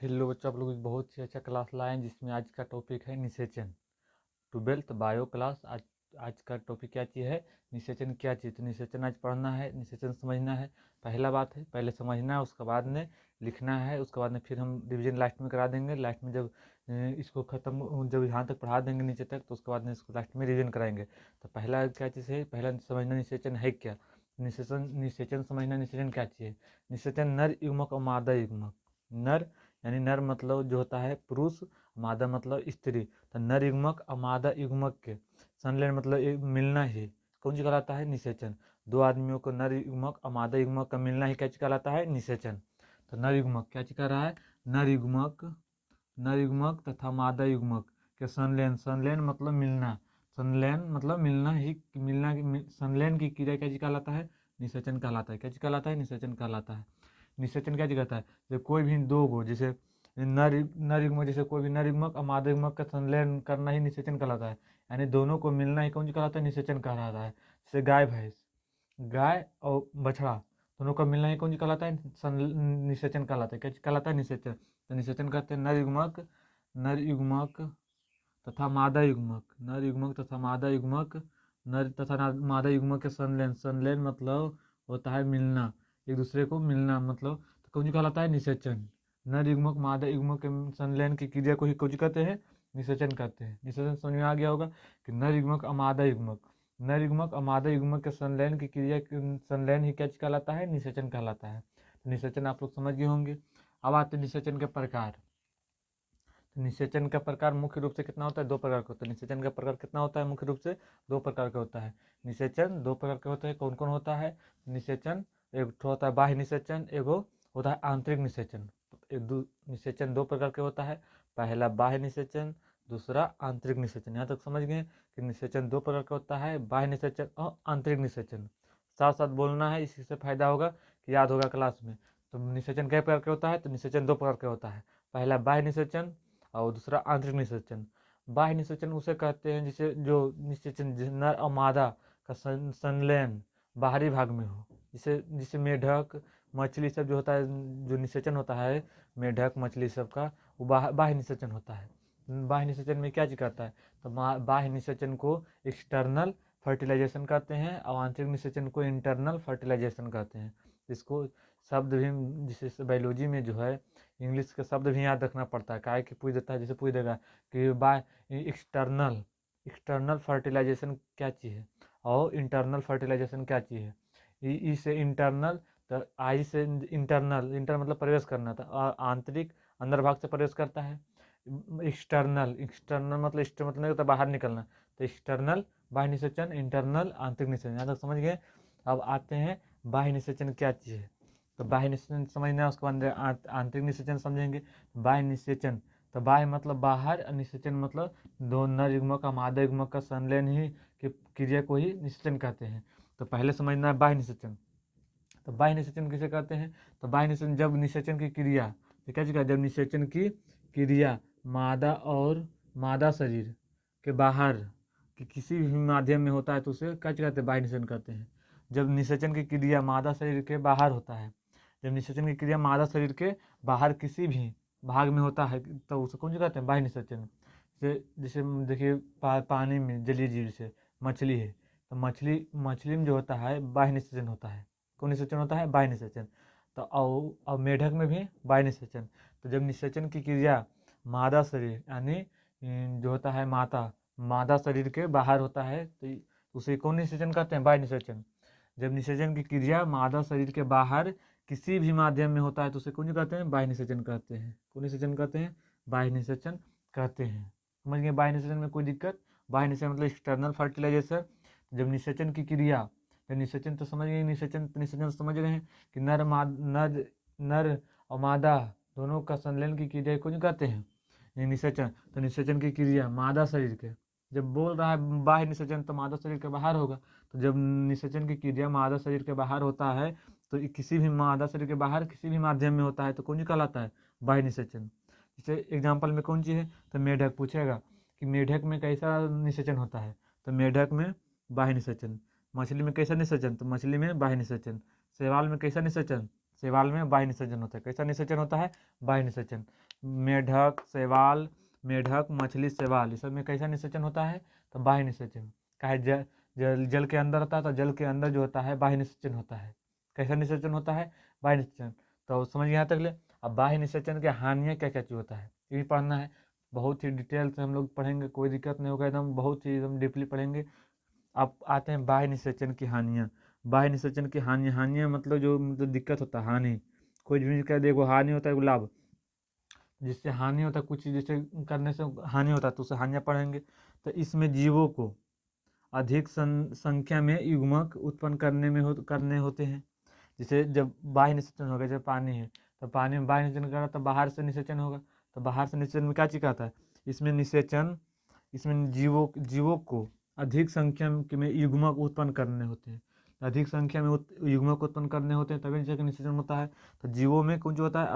Hello बच्चों, आप लोग बहुत ही अच्छा क्लास लाए हैं जिसमें आज का टॉपिक है निषेचन। Twelfth bio class. आज का टॉपिक क्या चीज़ है? निषेचन क्या चीज़। तो निषेचन आज पढ़ना है, निषेचन समझना है। पहला बात है, पहले समझना है, उसके बाद में लिखना है, उसके बाद में फिर हम रिवीजन लास्ट में करा देंगे। लास्ट में जब इसको ख़त्म, जब यहाँ तक पढ़ा देंगे नीचे तक, तो उसके बाद में इसको लास्ट में रिवीजन कराएंगे। तो पहला क्या चीज़ है, पहला समझना निषेचन है क्या। निषेचन समझना, निषेचन क्या चीज़ है। निषेचन नर युग्मक और मादा युग्मक। नर यानी नर मतलब जो होता है पुरुष, मादा मतलब स्त्री। तो नर युग्मक और मादा युग्मक के संलयन मतलब एक मिलना ही कौन चीज कहलाता है? निषेचन। दो आदमियों को नर युग्मक और मादा युग्मक का मिलना ही क्या चीज कहलाता है? निषेचन। तो नर युग्मक क्या चीज कह रहा है? नर युग्मक तथा मादा युग्मक के संलयन। संलयन मतलब मिलना। संलयन मतलब मिलना ही, संलयन की क्रिया क्या चीज कहलाता है? निषेचन कहलाता है। क्या चीज कहलाता है? निषेचन कहलाता है। निषेचन क्या चीज कहता है? जब कोई भी दो गो, जैसे नर युग्मक, जैसे कोई भी नर युग्मक और मादा युग्मक का संलयन करना ही निषेचन कहलाता है। यानी दोनों को मिलना ही कौन सी कहलाता है? निषेचन कहलाता है। जैसे गाय भैंस, गाय और बछड़ा दोनों का मिलना ही कौन सी कहलाता है? निषेचन कहलाता है। क्या चीज कहलाता है? निषेचन। तो निषेचन कहते हैं नर युग्मक तथा मादा युग्मक। नर युग्मक तथा मादा युग्मक, मादा युग्मक के संलयन। संलयन मतलब होता है मिलना, एक दूसरे को मिलना, मतलब तो कौन सी कहलाता है? निषेचन। नर युग्मक मादा युग्मक के संलयन की क्रिया को ही कौन सी कहते हैं? निषेचन कहते हैं। निषेचन समझ में आ गया होगा कि नर युग्मक और मादा युग्मक, नर युग्मक और मादा युग्मक के संलयन की क्रिया, संलयन ही क्या चीज कहलाता है? निषेचन कहलाता है। तो निषेचन आप लोग समझ गए होंगे। अब आते हैं निषेचन के प्रकार। तो निषेचन का प्रकार मुख्य रूप से कितना होता है? दो प्रकार का होता है। निषेचन का प्रकार कितना होता है? मुख्य रूप से दो प्रकार का होता है। निषेचन दो प्रकार के होते हैं। कौन कौन होता है? निषेचन एक तो होता है बाह्य निषेचन, एगो होता है आंतरिक निषेचन। निषेचन दो प्रकार के होता है। पहला बाह्य निषेचन, दूसरा आंतरिक निषेचन। यहाँ तक समझ गए कि निषेचन दो प्रकार का होता है, बाह्य निषेचन और आंतरिक निषेचन। साथ साथ बोलना है, इसी से फायदा होगा कि याद होगा क्लास में। तो निषेचन कई प्रकार के होता है? तो निषेचन दो प्रकार के होता है। पहला बाह्य निषेचन और दूसरा आंतरिक निषेचन। बाह्य निषेचन उसे कहते हैं जिसे जो निषेचन नर और मादा का संलयन बाहरी भाग में हो। जिसे जिसे मेढक मछली सब जो होता है, जो निषेचन होता है मेढक मछली सब का, वो बाह्य निषेचन होता है। बाह्य निषेचन में क्या चीज करता है? तो बाह्य निषेचन को एक्सटर्नल फर्टिलाइजेशन कहते हैं और आंतरिक निषेचन को इंटरनल फर्टिलाइजेशन कहते हैं। इसको शब्द भी, जैसे बायोलॉजी में जो है इंग्लिश के शब्द भी याद रखना पड़ता है। काहे कि पूछ देता है, जैसे पूछ देगा कि बाय एक्सटर्नल एक्सटर्नल फर्टिलाइजेशन क्या चीज़ है और इंटरनल फर्टिलाइजेशन क्या चीज़ है। ई से इंटरनल, तो आई से इंटरनल, इंटर मतलब प्रवेश करना था, और आंतरिक अंदर भाग से प्रवेश करता है। एक्सटर्नल एक्सटर्नल मतलब मतलब होता है बाहर निकलना। तो एक्सटर्नल बाह्य निषेचन, इंटरनल आंतरिक निषेचन। यहाँ तक समझ गए। अब आते हैं बाह्य निषेचन क्या चीज़ है। तो बाह्य निषेचन समझना है, उसके बाद आंतरिक निषेचन समझेंगे। बाह्य निषेचन, तो बाह्य मतलब बाहर और निषेचन मतलब दो नर युग्मक का मादा युग्मक का संलयन ही की क्रिया को ही निषेचन कहते हैं। तो पहले समझना है बाह्य निषेचन। तो बाह्य निषेचन किसे कहते हैं? तो बाह्य निषेचन जब निषेचन की क्रिया, तो क्या चीज, जब निषेचन की क्रिया मादा और मादा शरीर के बाहर कि किसी भी माध्यम में होता है तो उसे क्या कहते हैं? बाह्य निषेचन कहते हैं। जब निषेचन की क्रिया मादा शरीर के बाहर होता है, जब निषेचन की क्रिया मादा शरीर के बाहर किसी भी भाग में होता है, तो उसे कौन सी कहते हैं? बाह्य निषेचन। जैसे देखिए पानी में जलीय जीव से मछली है, तो मछली में जो होता है बाह्य निषेचन होता है। कौन निषेचन होता है? बाह्य निषेचन। तो और मेढक में भी बाह्य निषेचन। तो जब निषेचन की क्रिया मादा शरीर यानी जो होता है मादा शरीर के बाहर होता है, तो उसे कौन निषेचन कहते हैं? बाह्य निषेचन। जब निषेचन की क्रिया मादा शरीर के बाहर किसी भी माध्यम में होता है तो उसे कौन कहते हैं? बाह्य निषेचन कहते हैं। कौन निषेचन कहते हैं? बाह्य निषेचन कहते हैं। समझ गए बाह्य निषेचन में कोई दिक्कत? बाह्य निषेचन मतलब एक्सटर्नल फर्टिलाइजेशन। जब निषेचन की क्रिया, जब निषेचन तो समझ गए, निषेचन समझ रहे हैं कि नर और मादा दोनों का संलयन की क्रिया को कहते हैं ये निषेचन। तो निषेचन की क्रिया मादा शरीर के, जब बोल रहा है बाह्य निषेचन तो मादा शरीर के बाहर होगा। तो जब निषेचन की क्रिया मादा शरीर के बाहर होता है, तो किसी भी मादा शरीर के बाहर किसी भी माध्यम में होता है तो कौन सी कहलाता है? बाह्य निषेचन। जैसे एग्जाम्पल में कौन सी है? तो मेढक पूछेगा कि मेढक में कैसा निषेचन होता है, तो मेढक में बाह्य निषेचन। मछली में कैसा निषेचन? तो मछली में बाह्य निषेचन। शैवाल में कैसा निषेचन? शैवाल में बाह्य निषेचन होता है। कैसा निषेचन होता है? बाह्य निषेचन। मेढक, शैवाल, मेढक, मछली, शैवाल, इस सब में कैसा निषेचन होता है? तो बाह्य निषेचन। काहे जल के अंदर होता है, तो जल के अंदर जो होता है बाह्य निषेचन होता है। कैसा निषेचन होता है? बाह्य निषेचन। तो समझ यहाँ तक ले। अब बाह्य निषेचन के हानियाँ क्या क्या चीज़ होता है, ये भी पढ़ना है। बहुत ही डिटेल से हम लोग पढ़ेंगे, कोई दिक्कत नहीं होगा, एकदम बहुत ही एकदम डीपली पढ़ेंगे। अब आते हैं बाह्य निषेचन की हानियाँ। बाह्य निषेचन की हानियाँ मतलब जो मतलब दिक्कत होता है, हानि। कोई भी कह दे वो हानि होता है, वो लाभ। जिससे हानि होता है, कुछ चीज़ जैसे करने से हानि होता है तो उससे हानियाँ पढ़ेंगे। तो इसमें जीवों को अधिक संख्या में युग्मक उत्पन्न करने होते हैं। जैसे जब बाह्य निषेचन होगा, जब पानी है तो पानी में बाह्य निषेचन करा तो बाहर से निषेचन होगा। तो बाहर से निषेचन में क्या चीज आता है? इसमें निषेचन, इसमें जीवों को अधिक संख्या में युग्मक उत्पन्न करने होते हैं। अधिक संख्या में युग्मक उत्पन्न करने होते हैं तभी निषेचन होता है। तो जीवों में कुछ होता है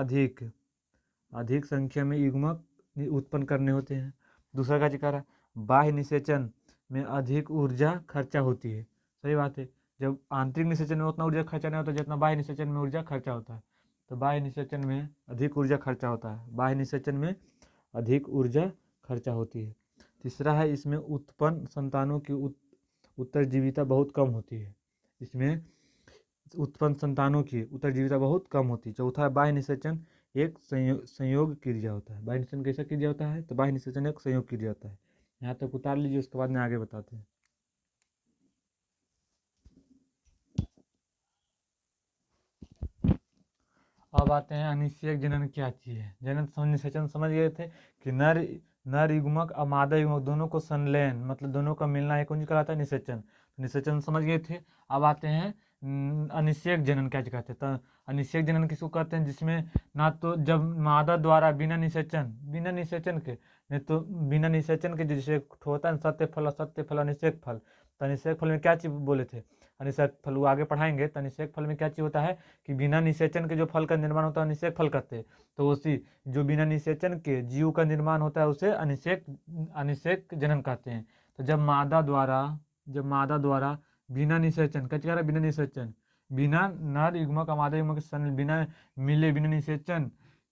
अधिक संख्या में युग्मक उत्पन्न करने होते हैं। दूसरा का जिक्र है, बाह्य निषेचन में अधिक ऊर्जा खर्चा होती है। सही बात है। जब आंतरिक निषेचन में उतना ऊर्जा खर्चा नहीं होता जितना बाह्य निषेचन में ऊर्जा खर्चा होता है। तो बाह्य निषेचन में अधिक ऊर्जा खर्चा होता है, बाह्य निषेचन में अधिक ऊर्जा खर्चा होती है। तीसरा है, इसमें उत्पन्न संतानों की उत्तरजीविता बहुत कम होती है। इसमें उत्पन्न संतानों की उत्तरजीविता बहुत कम होती है। चौथा है, बाह्य निषेचन एक संयोग क्रिया होता है। बाह्य निषेचन कैसा क्रिया होता है? तो बाह्य निषेचन एक संयोग क्रिया होता है। यहाँ तक उतार लीजिए, उसके बाद में आगे बताते हैं। अब आते हैं अनिषेक जनन क्या चीज है। जनन निषेचन समझ गए थे कि नर युग्मक और मादा युग्मक दोनों को संलयन मतलब दोनों का मिलना एक कहलाता है निषेचन। निषेचन समझ गए थे। अब आते हैं अनिषेक जनन क्या कहते हैं। तो अनिषेक जनन किसको कहते हैं? जिसमें ना तो जब मादा द्वारा बिना निषेचन के नहीं तो बिना निषेचन के जैसे होता है सत्य फल अनिषेक फल। तो अनिषेक फल में क्या चीज बोले थे? अनिषेक फल वो आगे पढ़ाएंगे। तो अनिषेक फल में क्या चीज होता है कि बिना निषेचन के जो फल का निर्माण होता है निषेक फल कहते हैं। तो उसी जो बिना निषेचन के जीव का निर्माण होता है उसे अनिषेक जनन कहते हैं। तो जब मादा द्वारा बिना निषेचन बिना नर युग्मक और मादा युग्मक के बिना मिले बिना निषेचन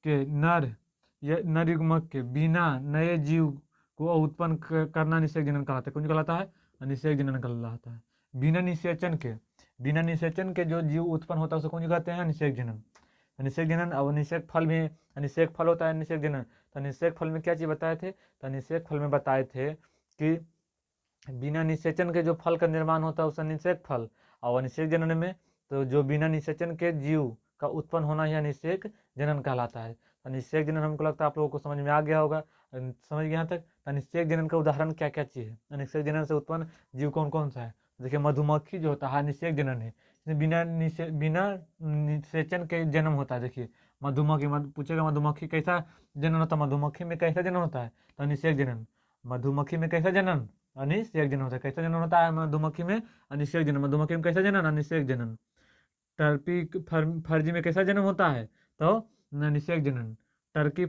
के नर युग्मक के बिना नए जीव को उत्पन्न करना निषेक जनन कहलाता है। कौन कहलाता है? अनिषेक जनन कहलाता है। बिना निषेचन के जो जीव उत्पन्न होता है उसे कौन कहते हैं? अनिषेक जनन। अनिषेक जनन। अब अनिषेक फल में अनिषेक फल होता है अनिषेक जनन। तो अनिषेक फल में क्या चीज बताए थे? तो अनिषेक फल में बताए थे कि बिना निषेचन के जो फल का निर्माण होता है उसे अनिषेक फल। और अनिषेक जनन में तो जो बिना निषेचन के जीव का उत्पन्न होना ही अनिषेक जनन कहलाता है। अनिषेक जनन हमको लगता है आप लोगों को समझ में आ गया होगा। समझ गए यहाँ तक? अनिषेक जनन का उदाहरण क्या क्या चीज है? अनिषेक जनन से उत्पन्न जीव कौन कौन सा है? देखिए, मधुमक्खी जो होता है अनिषेक जनन है। बिना निषेचन के जन्म होता है। देखिए, पूछेगा मधुमक्खी कैसा जनन होता है? मधुमक्खी में कैसा जनन होता है? तो अनिषेक जनन। मधुमक्खी में कैसा जनन? अनिषेक जनन होता है। कैसा जनन होता है मधुमक्खी में? अनिषेक जनन। मधुमक्खी में कैसा जनन? अनिषेक जनन। फर्जी में कैसा जन्म होता है? तो अनिषेक जनन। टर्की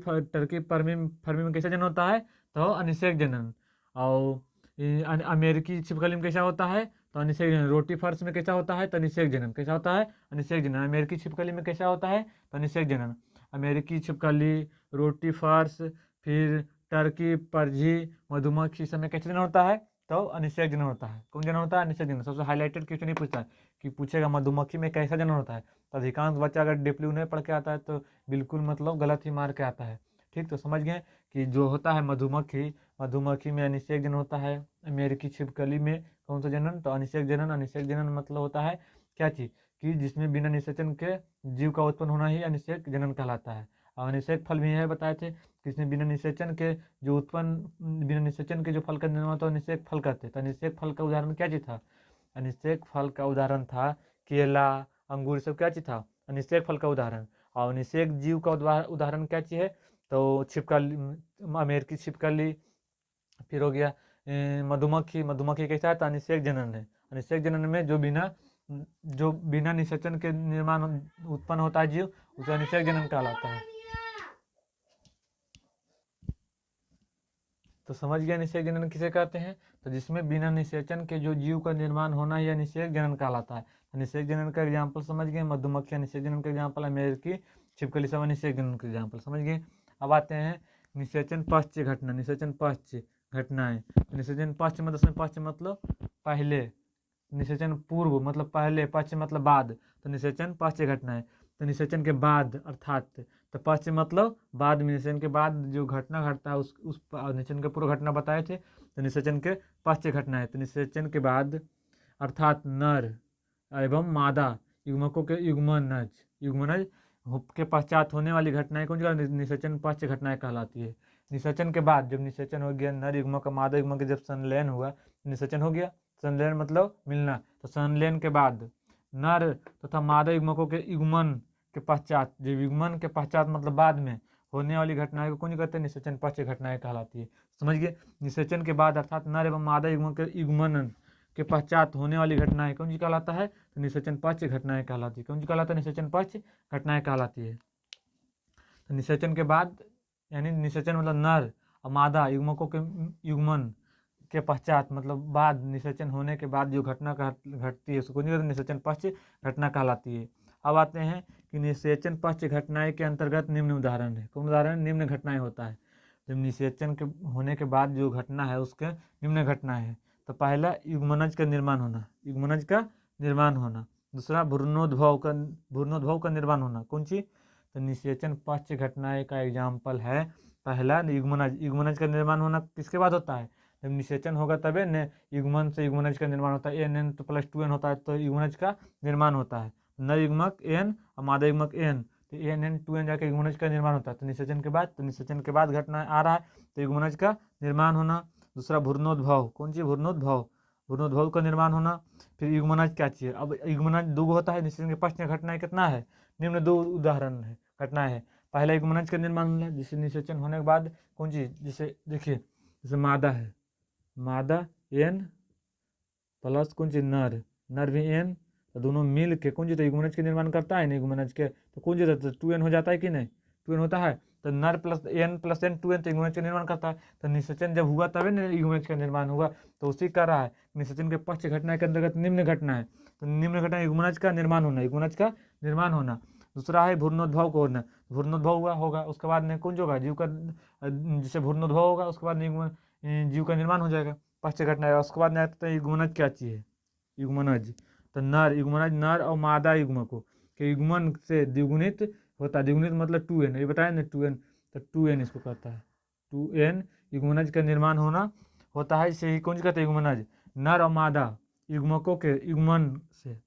फर्मी में कैसा जन्म होता है? तो अनिषेक जनन। और अमेरिकी छिपकली में कैसा होता है? तो अनिषेक जनन। रोटी फर्श में कैसा होता है? तो अनिषेक जनन। कैसा होता है? अनिषेक जनन। अमेरिकी छिपकली में कैसा होता है? तो अनिषेक जनन। अमेरिकी छिपकली, रोटी फर्श, फिर टर्की, परजी, मधुमक्खी सब में कैसा जनन होता है? तो अनिषेक जनन होता है। कौन जनन होता है? अनिषेक जनन। सबसे हाईलाइटेड क्वेश्चन नहीं पूछता है कि पूछेगा मधुमक्खी में कैसा जनन होता है। तो अधिकांश बच्चा अगर डीपली नहीं पढ़ के आता है तो बिल्कुल मतलब गलत ही मार के आता है। ठीक, तो समझ गए कि जो होता है मधुमक्खी में अनिषेक जनन होता है। अमेरिकी छिपकली में कौन सा जनन? तो अनिषेक जनन। अनिषेक जनन मतलब होता है क्या चीज कि जिसमें बिना निषेचन के जीव का उत्पन्न होना ही अनिषेक जनन कहलाता है। और अनिषेक फल भी यह बताए थे कि इसमें बिना निषेचन के जो फल का निर्माण होता है अनिषेक फल कहते हैं। तो अनिषेक फल का उदाहरण क्या चीज था? अनिषेक फल का उदाहरण था केला, अंगूर, सब क्या चीज था? अनिषेक फल का उदाहरण। और अनिषेक जीव का उदाहरण क्या चीज है? तो छिपकली, अमेरिकी छिपकली, फिर हो गया मधुमक्खी कैसा है? तो अनिषेक जनन है। अनिषेक जनन में जो बिना निषेचन के निर्माण उत्पन्न होता है जीव उसे अनिषेक जनन कहलाता है। तो समझ गया अनिषेक जनन किसे कहते हैं? तो जिसमें बिना निषेचन के जो जीव का निर्माण होना ही अनिषेक जनन कहलाता है। तो निषेक जनन का एग्जाम्पल समझ गए, मधुमक्खियाँ निषेक जनन का एग्जाम्पल, अमेरिकी छिपकली सब निषेक जनन का एग्जाम्पल समझ गए। अब आते हैं निषेचन पश्च घटना, निषेचन पश्च घटनाएं। निषेचन पश्च मतलब उसमें पश्च मतलब पहले, निषेचन पूर्व मतलब पहले, पश्च मतलब बाद, तो निषेचन पश्च घटनाएं। तो निषेचन के बाद अर्थात, तो पश्च मतलब बाद में, निषेचन के बाद जो घटना घटता है उस निषेचन के पूर्व घटना बताए थे, तो निषेचन के पश्च घटना है। तो निषेचन के बाद अर्थात नर एवं मादा युग्मकों के युग्मनज के पश्चात होने वाली घटनाएं कौन सी निषेचन पश्च घटनाएं कहलाती है। निषेचन के बाद जब निषेचन हो गया, नर युग्मक का मादा युग्मक जब संलयन हुआ, निषेचन हो गया, संलयन मतलब मिलना, तो संलयन के बाद नर तथा मादा युग्मकों के युग्मन के पश्चात, जो युग्मन के पश्चात मतलब बाद में होने वाली घटनाएं को कौन कहते हैं, निषेचन पश्च घटनाएं कहलाती है। समझ गए। निषेचन के बाद अर्थात नर एवं मादा युग्मक के युग्मन के पश्चात होने वाली घटनाएं कौन सी कहलाता है, तो निषेचन पश्च घटनाएं कहलाती है। कौन सी कहलाता है, निषेचन पश्च घटनाएं कहलाती है। तो निषेचन के बाद यानी निषेचन मतलब नर और मादा युग्मकों के युग्मन के पश्चात मतलब बाद, निषेचन होने के बाद जो घटना घटती है उसको निषेचन पश्च घटना कहलाती है। अब आते हैं कि निषेचन पश्च घटनाएं के अंतर्गत निम्न उदाहरण है। कौन उदाहरण, निम्न घटनाएं होता है। जब निषेचन के होने के बाद जो घटना है उसके निम्न घटना है। तो पहला युग्मनज का निर्माण होना, युग्मनज का निर्माण होना। दूसरा भ्रूणोद्भव का निर्माण होना। कौन सी, तो निषेचन पश्च घटनाएं का एग्जाम्पल है पहला युग्मनज। युग्मनज का निर्माण होना किसके बाद होता है, जब निषेचन होगा तबे न युग्मन से युग्मनज का निर्माण होता है। एन एन तो प्लस 2n होता है तो युग्मनज का निर्माण होता है। नर युग्मक एन और मादा युग्मक एन, तो एन एन 2n जाकर युग्मनज का निर्माण होता है। तो निषेचन के बाद, तो निषेचन के बाद घटना आ रहा है तो युग्मनज का निर्माण होना। दूसरा भ्रूणोद्भव, कौन सी, भ्रूणोद्भव, भ्रूणोद्भव का निर्माण होना। फिर युग्मनज क्या चाहिए, अब युग्मनज दो होता है। निषेचन के पश्च में घटनाएं कितना है, निम्न दो उदाहरण है घटनाएं है। पहला युग्मनज का निर्माण होना जिससे निषेचन होने के बाद कौन सी, जिसे देखिए जैसे मादा है, मादा एन प्लस कौन सी नर, नर भी एन, तो दोनों मिल के कौन सी, तो युग्मनज के निर्माण करता है ना युग्मनज के, तो कौन सी तो 2n हो जाता है कि नहीं, 2n होता है। तो नर प्लस एन 2n तो युग्मनज का निर्माण करता है। तो निषेचन जब हुआ तभी ना युग्मनज का निर्माण हुआ, तो उसी कर रहा है। निषेचन के पश्च घटना के अंतर्गत निम्न घटना है, तो निम्न घटना युग्मनज का निर्माण होना, युग्मनज का निर्माण होना। दूसरा है भ्रूणोद्भव को होना, भ्रूणोद्भव हुआ होगा उसके बाद में कौन जो होगा, जीव का, जैसे भ्रूणोद्भव होगा उसके बाद जीव का निर्माण हो जाएगा, पश्च घटना है। उसके बाद में आता है युग्मनज क्या चाहिए, युग्मनज, तो नर युग्मनज, नर और मादा युग्मकों के युग्मन से द्विगुणित होता है। द्विगुणित मतलब 2n, ये बताया ना 2n, तो 2n इसको कहता है, 2n युग्मनज का निर्माण होना होता है। इसे ही कौन कहते हैं, युग्मनज। नर और मादा युग्मकों के युग्मन से,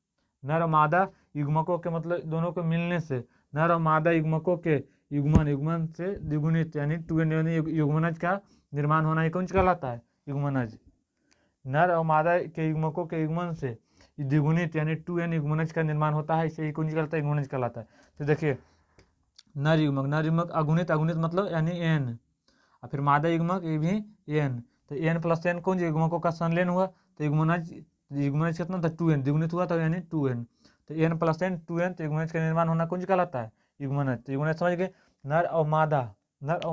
नर और मादा युग्मकों के मतलब दोनों के मिलने से, नर और मादा युग्मकों के युग्मन से द्विगुणित यानी 2n यानी युग्मनज का निर्माण होना, ये कौन कहलाता है, युग्मनज। नर और मादा के युग्मकों के युग्मन से द्विगुणित यानी 2n युग्मनज का निर्माण होता है, इसे कौन कहलाता है, युग्मनज कहलाता है। तो देखिए नर युग्मक अगुणित, अगुणित मतलब यानी n, और फिर मादा युग्मक ये भी n, तो n प्लस n कौन युग्मकों का संलयन हुआ, तो युग्मनज, युग्मनज कितना था 2n, द्विगुणित हुआ तो यानी 2n, तो n प्लस n 2n, तो युग्मनज का निर्माण होना कौन कहलाता है, युग्मनज। तो युग्मनज समझ गए, नर और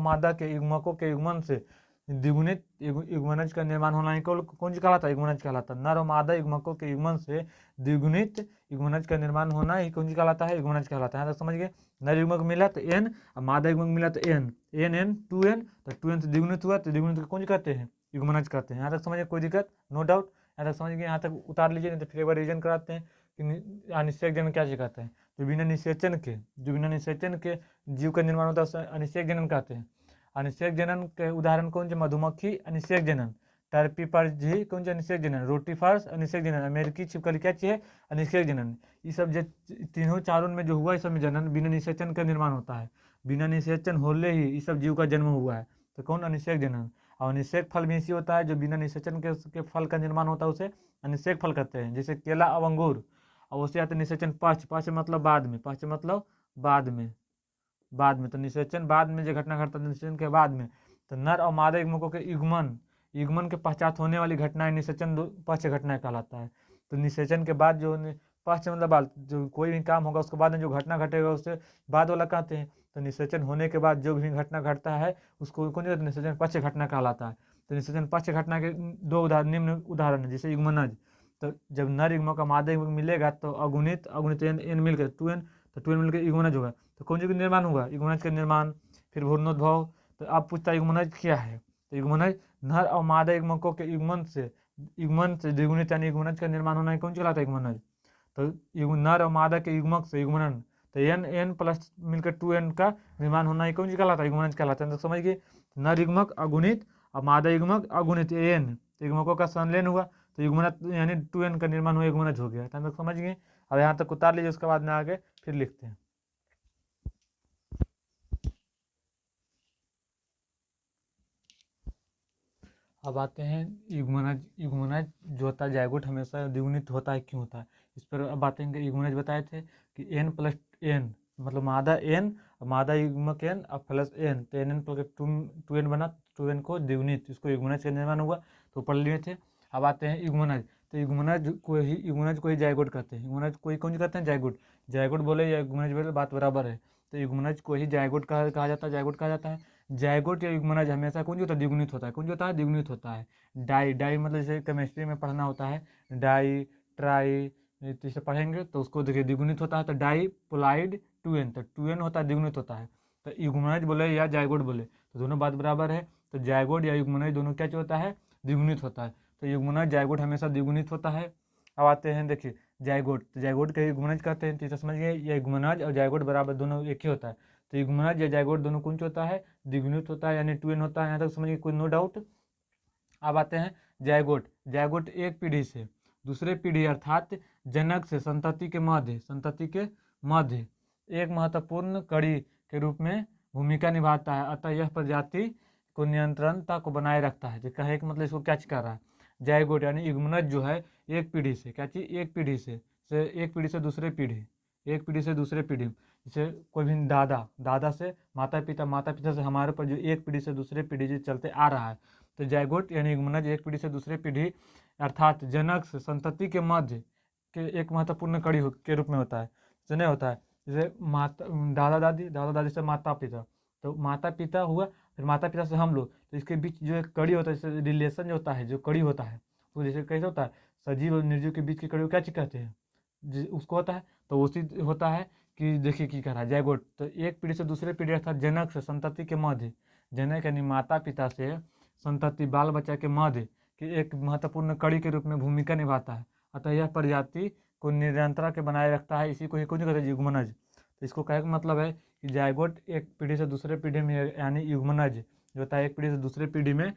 मादा के युग्मकों के युग्मन से द्विगुणित युग्मनज का निर्माण होना कौन सी कहलाता है, युग्मनज कहलाता है। नर और मादा युग्मकों के युग्मन से द्विगुणित युग्मनज का निर्माण होना ही कौन सी कहलाता है, युग्मनज कहलाता है। यहाँ तक समझ गए। नर युग्मक मिला तो n और मादा युग्मक मिला तो n, n 2n, तो 2n से द्विगुणित हुआ तो द्विगुणित कौन कहते हैं, युग्मनज कहते हैं। यहाँ तक समझिए, कोई दिक्कत, नो डाउट। यहाँ तक समझ गए, यहाँ तक उतार लीजिए, नहीं तो फिर एक बार रिविजन कराते हैं कि अनिषेक जनन क्या चीज कहते हैं। जो बिना निषेचन के जीव का निर्माण होता है उसे अनिषेक जनन कहते हैं। अनिषेक जनन के उदाहरण कौन से, मधुमक्खी अनिषेक जनन, टर्पीपर्जी कौन से अनिषेक जनन, रोटीफार्स अनिषेक जनन, अमेरिकी छिपकली क्या चाहिए, अनिषेक जनन। ये सब जो तीनों चारों में जो हुआ इस सब में जनन बिना निषेचन का निर्माण होता है। बिना निषेचन होले ही इस सब जीव का जन्म हुआ है, तो कौन, अनिषेक जनन। और अनिषेक फल भी ऐसी होता है जो बिना निषेचन के फल का निर्माण होता है उसे अनिषेक फल कहते हैं, जैसे केला और अंगूर। और उससे आते निषेचन पश्च, पश्च मतलब बाद में, पश्च मतलब बाद में, तो निषेचन बाद में जो घटना घटता है निषेचन के बाद में। तो नर और मादा युग्मकों के युग्मन के पश्चात होने वाली घटनाएं निषेचन पश्च घटनाएं कहलाता है। तो निषेचन के बाद जो पश्च मतलब बाद, जो कोई भी काम होगा उसके बाद में जो घटना घटेगा उससे बाद वाला कहते हैं। तो निषेचन होने के बाद जो भी घटना घटता है उसको कौन कहते हैं, निषेचन पश्च घटना कहलाता है। तो निषेचन पश्च घटना के दो उदाहरण, निम्न उदाहरण है, जैसे युग्मनज, तो जब नर युग्मक का मादा युग्मक मिलेगा तो अगुणित अगुणित एन मिलकर 2n, तो 2n मिलकर युग्मनज होगा। तो कौन सी का निर्माण होगा? युग्मनज का निर्माण। फिर घूर्णोद्भव। तो अब पूछता है युग्मनज क्या है? तो युग्मनज नर और मादा युग्मकों के युग्मन से द्विगुणित यानी युग्मनज का निर्माण होना है, कौन सी कहलाता है? युग्मनज। तो नर और मादा के युग्मक से युग्मनन, तो n प्लस मिलकर 2n का निर्माण होना है, कौन सी कहलाता है? युग्मनज कहलाता है। तो समझ गए, नर युग्मक अगुणित और मादा युग्मक अगुणित n युग्मकों का संलयन हुआ तो युग्मनज यानी 2n का निर्माण हुआ, युग्मनज हो गया। तो समझ गए। अब यहाँ तक उतार लीजिए, उसके बाद में आगे फिर लिखते हैं। अब आते हैं युग्मनज। युग्मनज जो होता है जायगोट हमेशा द्विगुणित होता है, क्यों होता है इस पर अब बातें। युग्मनज बताए थे कि n प्लस n मतलब मादा n और मादा युग्मक n और प्लस n, तो n प्लस 2n बना, 2n को द्विगुणित, इसको युग्मनज का निर्माण हुआ, तो पढ़ लिए थे। अब आते हैं युग्मनज। तो युग्मनज को ही जायगोट कहते हैं। युग्मनज को ही कौन सी कहते हैं? जायगोट। जायगोट बोले या युग्मनज बोले बात बराबर है। तो युग्मनज को ही जायगोट कहा जाता है, जायगोट कहा जाता है। जायगोट या युग्मनज हमेशा कौन होता है? द्विगुणित होता है। कौन होता है? द्विगुणित होता है। डाई मतलब जैसे केमिस्ट्री में पढ़ना होता है, डाई ट्राई, तो इसे पढ़ेंगे तो उसको देखिए द्विगुणित होता है, तो डाई पोलाइड 2n, तो 2n होता है, द्विगुणित होता है। तो युग्मनज बोले या जायगोट बोले तो दोनों बात बराबर है। तो जायगोट या युग्मनज दोनों क्या होता है? द्विगुणित होता है। तो युग्मनज जायगोट हमेशा द्विगुणित होता है। अब आते हैं देखिए जायगोट। तो जायगोट के युग्मनज कहते हैं, तो समझ गए ये युग्मनज और जायगोट बराबर दोनों एक ही होता है। तो युग्मनज या जायगोट दोनों कौन होता है? द्विगुणित होता है, यानी 2n होता है। यहाँ तक समझिए, कोई नो डाउट। अब आते हैं जायगोट। जायगोट एक पीढ़ी से दूसरे पीढ़ी अर्थात जनक से संतति के मध्य एक महत्वपूर्ण कड़ी के रूप में भूमिका निभाता है। अतः यह प्रजाति को नियंत्रणता को बनाए रखता है। कहे कि मतलब इसको क्या कर रहा है? जायगोट यानी युग्मनज जो है एक पीढ़ी से, क्या चीज? एक पीढ़ी से एक पीढ़ी से दूसरे पीढ़ी, एक पीढ़ी से दूसरे पीढ़ी, जैसे कोई भी दादा से माता पिता से हमारे पर जो एक पीढ़ी से दूसरे पीढ़ी जो चलते आ रहा है, तो जायगोट यानी युग्मनज एक पीढ़ी से दूसरे पीढ़ी अर्थात जनक से संतति के मध्य के एक महत्वपूर्ण कड़ी के रूप में होता है। जैसे होता है जैसे दादा दादी से माता पिता, तो माता पिता हुआ, फिर माता पिता से हम लोग, तो इसके बीच जो एक कड़ी होता है, जैसे रिलेशन जो होता है, जो कड़ी होता है, तो जैसे कैसे होता है सजीव और निर्जीव के बीच की कड़ी को क्या चीज कहते हैं? उसको होता है। तो उसी होता है कि देखिए की कह रहा है जायगोट, तो एक पीढ़ी से दूसरे पीढ़ी अर्थात जनक से संतति के मध्य, जनक यानी माता पिता से संतति बाल बच्चा के मध्य की एक महत्वपूर्ण कड़ी के रूप में भूमिका निभाता है। अतः यह प्रजाति को निरंतरता के बनाए रखता है। इसी को ही कौन कहते हैं? युग्मनज। तो इसको कहने का मतलब है कि जायगोट एक पीढ़ी से दूसरे पीढ़ी में यानी युग्मनज जो होता है एक पीढ़ी से दूसरे पीढ़ी में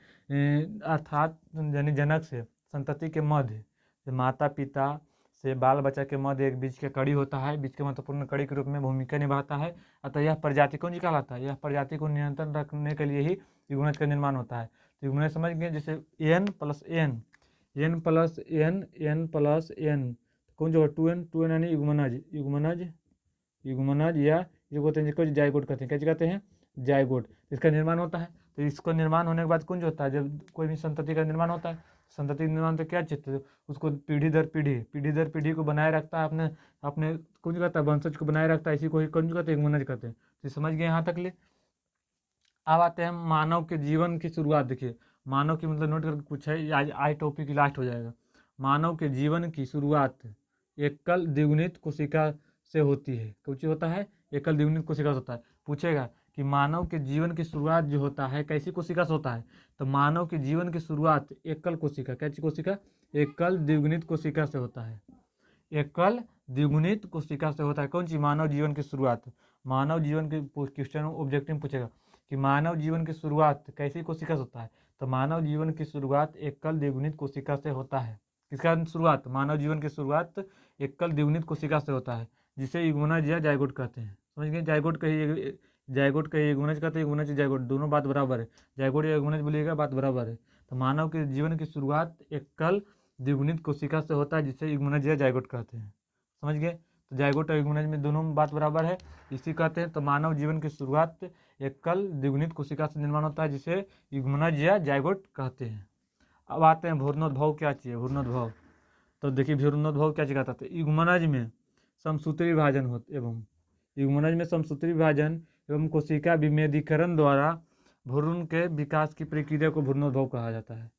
अर्थात यानी जनक से संतति के मध्य, माता पिता से बाल बच्चा के मध्य एक बीच के कड़ी होता है, बीच के महत्वपूर्ण कड़ी के रूप में भूमिका निभाता है। अतः यह प्रजाति कौन जी कहलाता है? यह प्रजाति को नियंत्रण रखने के लिए ही युग्मनज का निर्माण होता है। तो युग्मनज समझ गए, जैसे n plus n, n plus n, n plus n, कौन जो 2n यानी युग्मनज या ये बोलते हैं जिसको जायगोट कहते हैं। क्या कहते हैं? जायगोट। इसका निर्माण होता है। तो इसको निर्माण होने के बाद कौन जो होता है? जब कोई भी संतति का निर्माण होता है, संतति निर्माण तो क्या चीज है? उसको पीढ़ी दर पीढ़ी को बनाए रखता है, अपने अपने कौन कहता है? वंशज को बनाए रखता है। इसी को ही कौन कहते हैं? युग्मनज कहते हैं। तो समझ गए यहाँ तक ले। अब आते हैं मानव के जीवन की शुरुआत। देखिए मानव की मतलब नोट करके पूछा है, आज टॉपिक लास्ट हो जाएगा। मानव के जीवन की शुरुआत एकल द्विगुणित कोशिका से होती है। कुछ होता है एकल द्विगुणित कोशिका से होता है। पूछेगा कि मानव के जीवन की शुरुआत जो होता है कैसी कोशिका से होता है? तो मानव के जीवन की शुरुआत एकल कोशिका, कैसी कोशिका? एकल द्विगुणित कोशिका से होता है। एकल द्विगुणित कोशिका से होता है। कौन सी? मानव जीवन की शुरुआत। मानव जीवन के क्वेश्चन ऑब्जेक्टिव में पूछेगा कि मानव जीवन की शुरुआत कैसी कोशिका से होता है? तो मानव जीवन की शुरुआत एकल द्विगुणित कोशिका से होता है। किसका शुरुआत? मानव जीवन की शुरुआत एकल द्विगुणित कोशिका से होता है, जिसे युग्मनज या जायगोट कहते हैं। समझ गए? जायगोट का युग्मनज कहते हैं, युग्मनज जायगोट दोनों बात बराबर है। जायगोट या युग्मनज बोलिएगा बात बराबर है। तो मानव के जीवन की शुरुआत एकल द्विगुणित कोशिका से होता है, जिसे युग्मनज या जायगोट कहते हैं। समझ गए? तो जायगोट और युग्मनज में दोनों बात बराबर है, इसी कहते हैं। तो मानव जीवन की शुरुआत एकल द्विगुणित कोशिका से निर्माण होता है, जिसे युग्मनज या जायगोट कहते हैं। अब आते हैं भ्रूणोद्भव क्या चाहिए? भ्रूणोद्भव। तो देखिए भ्रूणोद्भव क्या कहता है? युग्मनज में समसूत्री विभाजन होते एवं युग्मनज में समसूत्री विभाजन एवं कोशिका विभेदीकरण द्वारा भ्रूण के विकास की प्रक्रिया को भ्रूणोद्भव कहा जाता है।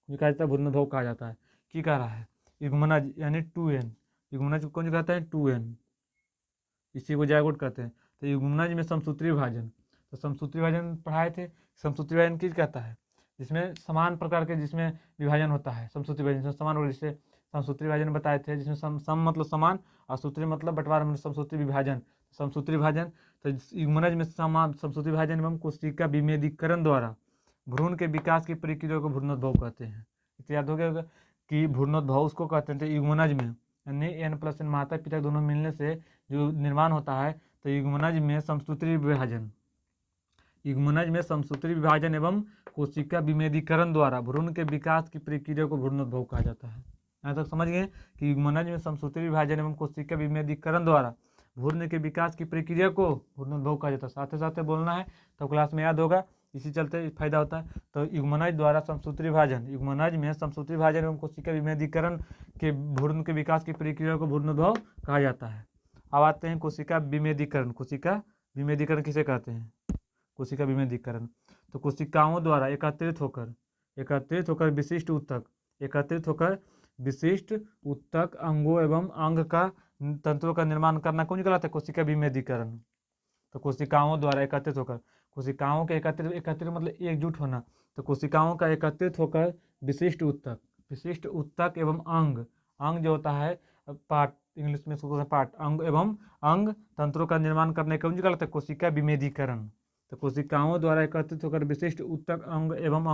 भ्रूणोद्भव कहा जाता है। की कह रहा है युग्मनज यानी 2n, युग्मनज को कौन कहते हैं 2n, इसी को जायगोट कहते हैं। तो युग्मनज में समसूत्री विभाजन, तो समसूत्री विभाजन पढ़ाए थे। समसूत्री विभाजन किस कहता है, जिसमें समान प्रकार के जिसमें विभाजन होता है, समसूत्री विभाजन समान, जैसे समसूत्री विभाजन बताए थे जिसमें सम मतलब समान और सूत्री मतलब बंटवारा, मतलब समसूत्री विभाजन। समसूत्री विभाजन तो युग्मनज में समान समसूत्री विभाजन एवं कोशिका विभेदीकरण द्वारा भ्रूण के विकास की प्रक्रिया को भ्रूणोद्भव कहते हैं। तो याद हो गया कि भ्रूणोद्भव उसको कहते हैं। तो युग्मनज में यानी n+n माता पिता दोनों मिलने से जो निर्माण होता है, तो युग्मनज में समसूत्री विभाजन, युग्मनज में समसूत्री विभाजन एवं कोशिका विभेदीकरण द्वारा भ्रूण के विकास की प्रक्रिया को भ्रूणोद्भव कहा जाता है। यहाँ तक समझ गए कि युग्मनज में समसूत्री विभाजन एवं कोशिका विभेदीकरण द्वारा भ्रूण के विकास की प्रक्रिया को भ्रूणोद्भव कहा जाता है। साथ ही साथ बोलना है तो क्लास में याद होगा, इसी चलते फायदा होता है। तो युग्मनज द्वारा समसूत्री विभाजन, युग्मनज में समसूत्री विभाजन एवं कोशिका विभेदीकरण के भ्रूण के विकास की प्रक्रिया को भ्रूणोद्भव कहा जाता है। अब आते हैं कोशिका विभेदीकरण। कोशिका विभेदीकरण किसे कहते हैं, कोशिका विभेदीकरण तो कोशिकाओं द्वारा एकत्रित होकर विशिष्ट ऊतक अंगों एवं अंग का तंत्रों का निर्माण करना कौन कहलाता है, कोशिका विभेदीकरण। तो कोशिकाओं द्वारा एकत्रित होकर, कोशिकाओं के एकत्रित मतलब एकजुट होना, तो कोशिकाओं का एकत्रित होकर विशिष्ट ऊतक एवं अंग जो होता है पार्ट, इंग्लिश में इसको पार्ट, अंग एवं अंग तंत्रों का निर्माण करने का कहलाता है कोशिका विभेदीकरण। तो कोशिकाओं द्वारा एकत्रित होकर विशिष्ट ऊतक अंग एवं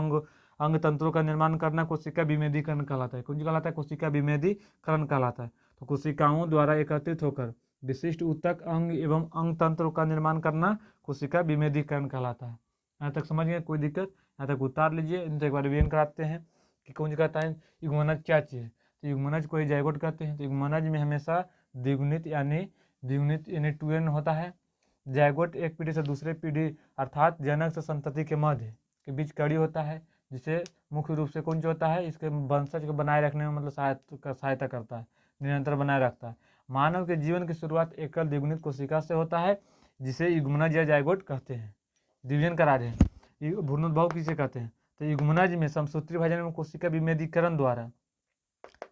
अंग तंत्रों का निर्माण करना कोशिका विभेदीकरण कहलाता है। कौन कहलाता है, कोशिका विभेदीकरण कहलाता है। तो कोशिकाओं द्वारा एकत्रित होकर विशिष्ट ऊतक अंग एवं अंग तंत्रों का निर्माण करना कोशिका विभेदीकरण कहलाता है। यहाँ तक समझ गए, कोई दिक्कत, यहाँ तक उतार लीजिए। इन एक बार रिवीजन कराते हैं कि कौन कहता है युग्मनज क्या चीज़ है। तो युग्मनज को ही जायगोट कहते हैं। तो युग्मनज में हमेशा द्विगुणित यानी 2n होता है। जायगोट एक पीढ़ी से दूसरे पीढ़ी अर्थात जनक से संतति के मध्य के बीच कड़ी होता है, जिसे मुख्य रूप से कौन जो होता है इसके वंशज को बनाए रखने में मतलब सहायता करता है, निरंतर बनाए रखता है। मानव के जीवन की शुरुआत एकल द्विगुणित कोशिका से होता है, जिसे युग्मनज या जायगोट कहते हैं। डिवीजन करा रहे हैं, भ्रूणोद्भव किसे कहते हैं। तो युग्मनज में समसूत्री विभाजन में कोशिका विभेदीकरण द्वारा,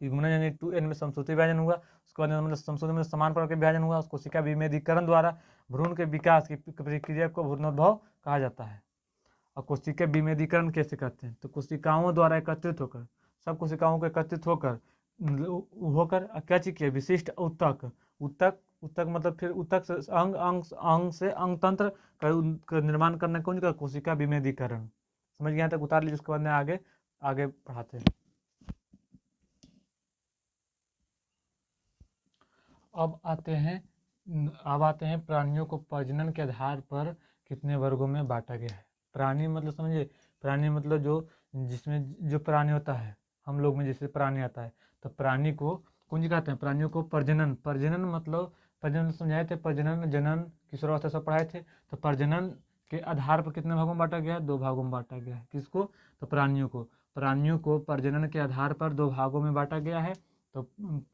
युग्मनज यानी 2n में समसूत्री विभाजन हुआ, उसके बाद मतलब समसूत्री में समान प्रकार के विभाजन हुआ, कोशिका विभेदीकरण द्वारा भ्रूण के विकास की प्रक्रिया को भ्रूणोद्भव कहा जाता है। और कोशिका विभेदीकरण कैसे कहते हैं, तो कोशिकाओं द्वारा एकत्रित होकर, सब कोशिकाओं को एकत्रित होकर क्या चीज किया, विशिष्ट ऊतक मतलब फिर ऊतक से अंग से अंग तंत्र का निर्माण करना कौन का, कोशिका विभेदीकरण। समझ गया, तक उतार लीजिए। उसके बाद में आगे पढ़ाते हैं। अब आते हैं प्राणियों को प्रजनन के आधार पर कितने वर्गों में बांटा गया है। प्राणी मतलब समझिए, प्राणी मतलब जिसमें जो प्राणी होता है, हम लोग में जैसे प्राणी आता है, तो प्राणी को कौन कहते हैं, प्राणियों को प्रजनन मतलब समझाए थे, प्रजनन जनन किशोरावस्था सब पढ़ाए थे। तो प्रजनन के आधार पर कितने भागों में बांटा गया है, 2 भागों में बांटा गया है। किसको, तो प्राणियों को प्रजनन के आधार पर 2 भागों में बांटा गया है। तो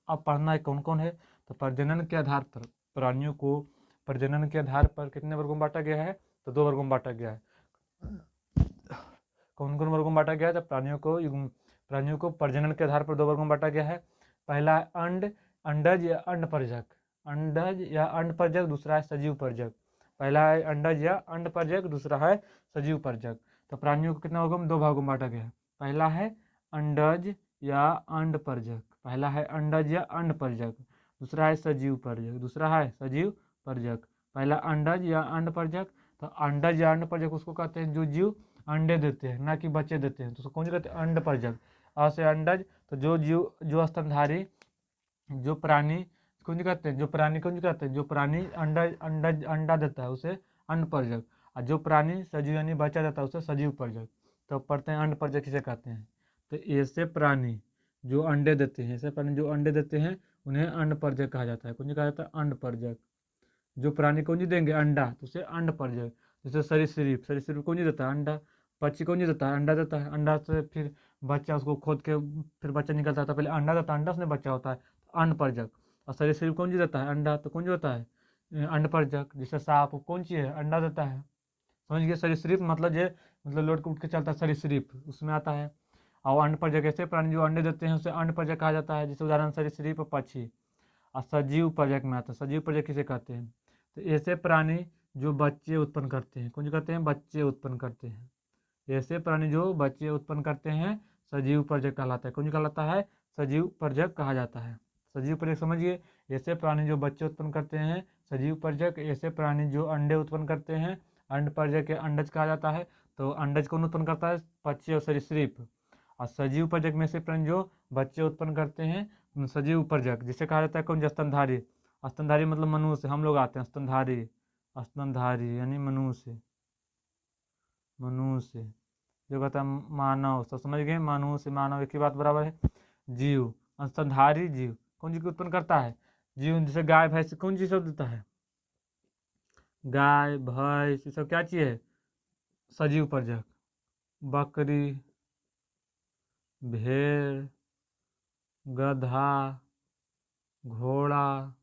अब पढ़ना है कौन कौन है। तो प्रजनन के आधार पर प्राणियों को प्रजनन के आधार पर कितने वर्गों में बांटा गया है, तो 2 वर्गों में बांटा गया है। कौन कौन वर्गों में बांटा गया है, तो प्राणियों को प्रजनन के आधार पर 2 वर्गों में बांटा गया है। पहला अंडज या अंडपरजक, दूसरा है सजीव परजक। पहला है अंडज या अंडपरजक, दूसरा है सजीव परजक। तो प्राणियों को कितने वर्गों में, 2 भागों में बांटा गया है। पहला है अंडज या अंडपरजक, दूसरा है सजीव परजक। पहला अंडज या अंडपरजक, तो अंडज या अंडपरजक उसको कहते हैं जो जीव अंडे देते हैं, ना कि बच्चे देते हैं, तो उसको कौन कहते हैं, अंडपरजक। और से अंडज, तो जो जीव जो स्तनधारी जो प्राणी कौन कहते हैं, जो प्राणी अंडा देता है उसे अंडपरजक, और जो प्राणी सजीव यानी बच्चा देता है उसे सजीव परजक। तो पढ़ते हैं अंडपरजक किसे कहते हैं। तो ऐसे प्राणी जो अंडे देते हैं उन्हें अंडपरजक कहा जाता है। कौन कहा जाता है, अंडपरजक। जो प्राणी कौन देंगे अंडा, तो उसे अंडपरजक। जैसे सरीसृप कौन देता है, अंडा। पक्षी कौन देता है, अंडा देता है। अंडा से फिर बच्चा उसको खोद के फिर बच्चा निकलता है, तो पहले अंडा देता है, अंडा से बच्चा होता है, अंडपरजक। और सरीसृप कौन देता है, अंडा, तो कौन होता है, अंडपरजक। जैसे सांप कौन चीज है, अंडा देता है। समझ गए, सरीसृप मतलब लौट के उठ के चलता है, सरीसृप उसमें आता है। और अंडपरजक ऐसे प्राणी जो अंडे देते हैं उसे अंडपरजक कहा जाता है। जैसे उदाहरण सरीसृप, पक्षी। और सजीव परजक में आता है। सजीव परजक किसे कहते हैं? तो ऐसे प्राणी जो बच्चे उत्पन्न करते हैं। कौन कहते हैं? बच्चे उत्पन्न करते हैं। ऐसे प्राणी जो बच्चे उत्पन्न करते हैं सजीव परजक कहलाता है। कौन कहलाता है? सजीव परजक कहा जाता है। सजीव परजक समझिए, ऐसे प्राणी जो बच्चे उत्पन्न करते हैं सजीव परजक। ऐसे प्राणी जो अंडे उत्पन्न करते हैं अंड परजक या अंडज कहा जाता है। तो अंडज कौन उत्पन्न करता है? पक्षी और सरीसृप। और सजीव परजक में से प्राणी जो बच्चे उत्पन्न करते हैं सजीव परजक, जिसे कहा जाता है कौन? स्तनधारी। स्तनधारी मतलब मनुष्य, हम लोग आते हैं स्तनधारी। स्तनधारी यानी मनुष्य। मनुष्य जो कहता है मानव, सब समझ गए? मनुष्य मानव एक ही बात बराबर है। जीव, स्तनधारी जीव कौन चीज को उत्पन्न करता है? जीव। जैसे गाय भैंस कौन चीज सब देता है? गाय भैंस ये सब क्या चीज है? सजीव परजक। बकरी, भेड़, गधा, घोड़ा,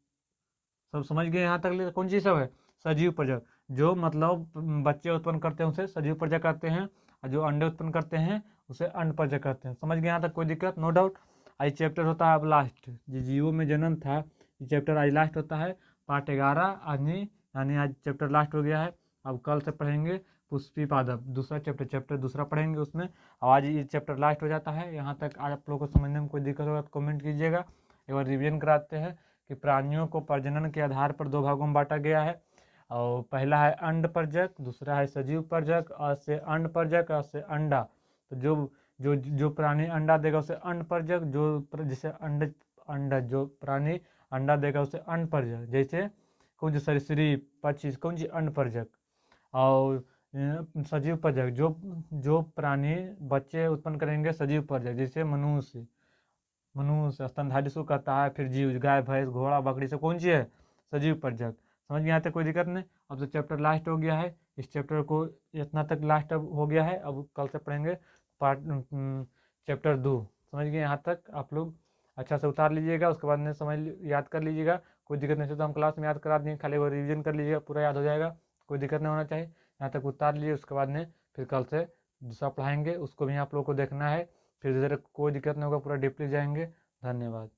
सब समझ गए? यहाँ तक कौन चीज सब है? सजीव परजक। जो मतलब बच्चे उत्पन्न करते हैं उसे सजीव परजक कहते हैं, और जो अंडे उत्पन्न करते हैं उसे अंड परजक कहते हैं। समझ गए यहाँ तक? कोई दिक्कत? No doubt. आज चैप्टर होता है अब लास्ट, जीवों में जन्म था, ये चैप्टर आज लास्ट होता है। पार्ट 11 यानी आज चैप्टर लास्ट हो गया है। अब कल से पढ़ेंगे पुष्पी पादप, दूसरा चैप्टर दूसरा पढ़ेंगे उसमें। अब आज ये चैप्टर लास्ट हो जाता है। यहाँ तक आज आप लोगों को समझने में कोई दिक्कत होगा तो कमेंट कीजिएगा। एक बार रिवीजन कराते हैं कि प्राणियों को प्रजनन के आधार पर दो भागों में बांटा गया है। और पहला है अंड परजक, दूसरा है सजीव परजक। अ से अंड परजक, अ से अंडा। तो जो प्राणी अंडा देगा उसे अंड परजक, जिसे अंडा जो प्राणी अंडा देगा उसे अंड परजक। जैसे कौन सी? सरीसृप, पक्षी कौन सी? अंड परजक। और सजीव परजक जो प्राणी बच्चे उत्पन्न करेंगे सजीव परजक। जैसे मनुष्य स्तनधारी को कहता है। फिर जीव, गाय भैंस घोड़ा बकरी सब कौन सी है? सजीव परजक। समझ में आते? कोई दिक्कत नहीं। अब तो चैप्टर लास्ट हो गया है। इस चैप्टर को इतना तक लास्ट अब हो गया है। अब कल से पढ़ेंगे पार्ट चैप्टर 2। समझ गए? यहाँ तक आप लोग अच्छा से उतार लीजिएगा, उसके बाद में याद कर लीजिएगा। कोई दिक्कत नहीं तो हम क्लास में याद करा देंगे, खाली वो रिविजन कर लीजिएगा, पूरा याद हो जाएगा। कोई दिक्कत नहीं होना चाहिए। यहाँ तक उतार लीजिए, उसके बाद में फिर कल से दूसरा पढ़ाएंगे, उसको भी आप लोग को देखना है। फिर धीरे कोई दिक्कत नहीं होगा, पूरा डीपली जाएंगे। धन्यवाद।